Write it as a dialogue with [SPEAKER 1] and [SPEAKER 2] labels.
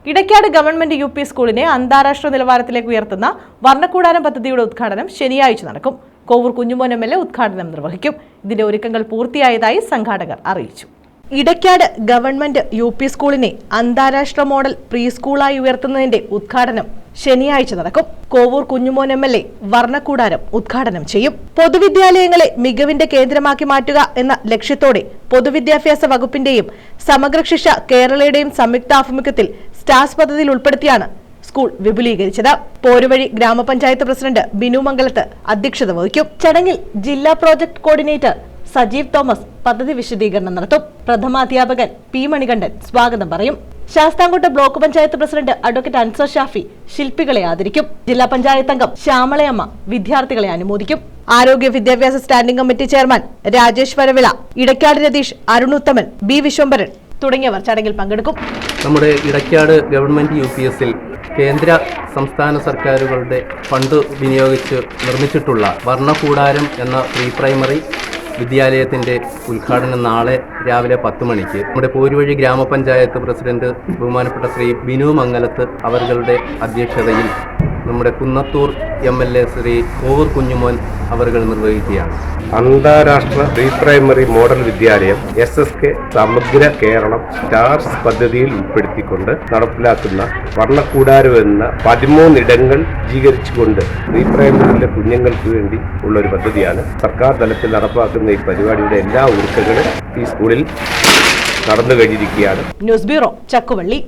[SPEAKER 1] Edakkad government U P സ്കൂളിനെ അന്താരാഷ്ട്ര നിലവാരത്തിലേക്ക് ഉയർത്തുന്ന വർണ്ണക്കൂടാരം പദ്ധതിയുടെ ഉദ്ഘാടനം ശനിയാഴ്ച നടക്കും. കോവൂർ കുഞ്ഞുമോൻ MLA ഉദ്ഘാടനം നിർവഹിക്കും. ഇതിന്റെ ഒരുക്കങ്ങൾ പൂർത്തിയായതായി സംഘാടകർ അറിയിച്ചു. ഇടയ്ക്കാട് ഗവൺമെന്റ് യു പി സ്കൂളിനെ അന്താരാഷ്ട്ര മോഡൽ പ്രീ സ്കൂളായി ഉയർത്തുന്നതിന്റെ ഉദ്ഘാടനം ശനിയാഴ്ച നടക്കും. കോവൂർ കുഞ്ഞുമോൻ MLA വർണ്ണക്കൂടാരം ഉദ്ഘാടനം ചെയ്യും. പൊതുവിദ്യാലയങ്ങളെ മികവിന്റെ കേന്ദ്രമാക്കി മാറ്റുക എന്ന ലക്ഷ്യത്തോടെ പൊതുവിദ്യാഭ്യാസ വകുപ്പിന്റെയും സമഗ്ര ശിക്ഷ കേരളയുടെയും സംയുക്താഭിമുഖ്യത്തിൽ സ്റ്റാർസ് പദ്ധതിയിൽ ഉൾപ്പെടുത്തിയാണ് സ്കൂൾ വിപുലീകരിച്ചത്. പോരുവഴി ഗ്രാമപഞ്ചായത്ത് പ്രസിഡന്റ് ബിനു മംഗലത്ത് അധ്യക്ഷത വഹിക്കും. ചടങ്ങിൽ ജില്ലാ പ്രോജക്ട് കോർഡിനേറ്റർ സജീവ് തോമസ് പദ്ധതി വിശദീകരണം നടത്തും. പ്രഥമാധ്യാപകൻ പി മണികണ്ഠൻ സ്വാഗതം പറയും. Sasthamkotta block panchayat president advocate Ansar Shafi ശില്പികളെ ആദരിക്കും. ജില്ലാ പഞ്ചായത്ത് അംഗം ശ്യാമളയമ്മ വിദ്യാർത്ഥികളെ അനുമോദിക്കും. ആരോഗ്യ വിദ്യാഭ്യാസ standing committee chairman Rajesh Varavila, Idaykkad Ratheesh, Arunuthaman, B Vishwambharan തുടങ്ങിയവർ ചടങ്ങിൽ പങ്കെടുക്കും.
[SPEAKER 2] നമ്മുടെ ഇടയ്ക്കാട് ഗവൺമെന്റ് UPSൽ കേന്ദ്ര സംസ്ഥാന സർക്കാരുകളുടെ ഫണ്ട് വിനിയോഗിച്ച് നിർമ്മിച്ചിട്ടുള്ള വർണ്ണക്കൂടാരം എന്ന പ്രീ പ്രൈമറി വിദ്യാലയത്തിൻ്റെ ഉദ്ഘാടനം നാളെ രാവിലെ 10 മണിക്ക് നമ്മുടെ പോരുവഴി ഗ്രാമപഞ്ചായത്ത് പ്രസിഡന്റ് ബഹുമാനപ്പെട്ട ശ്രീ ബിനു മംഗലത്ത് അവരുടെ അധ്യക്ഷതയിൽ നമ്മുടെ കുന്നത്തൂർ MLA ശ്രീ കോവൂർ കുഞ്ഞുമോൻ അവർ നിർവഹിക്കുകയാണ്.
[SPEAKER 3] അന്താരാഷ്ട്ര പ്രീ പ്രൈമറി മോഡൽ വിദ്യാലയം SSK സമഗ്ര കേരളം സ്റ്റാർസ് പദ്ധതിയിൽ ഉൾപ്പെടുത്തിക്കൊണ്ട് നടപ്പിലാക്കുന്ന വർണ്ണക്കൂടാരം എന്ന 13 ഇടങ്ങൾ സജ്ജീകരിച്ചുകൊണ്ട് പ്രീ പ്രൈമറിയിലെ കുഞ്ഞുങ്ങൾക്ക് വേണ്ടി ഉള്ള ഒരു പദ്ധതിയാണ്. സർക്കാർ തലത്തിൽ നടപ്പാക്കുന്ന ഈ പരിപാടിയുടെ എല്ലാ ഒരുക്കങ്ങളും ഈ സ്കൂളിൽ നടന്നു കഴിഞ്ഞിരിക്കുകയാണ്.
[SPEAKER 1] News bureau, Chakkuvalli.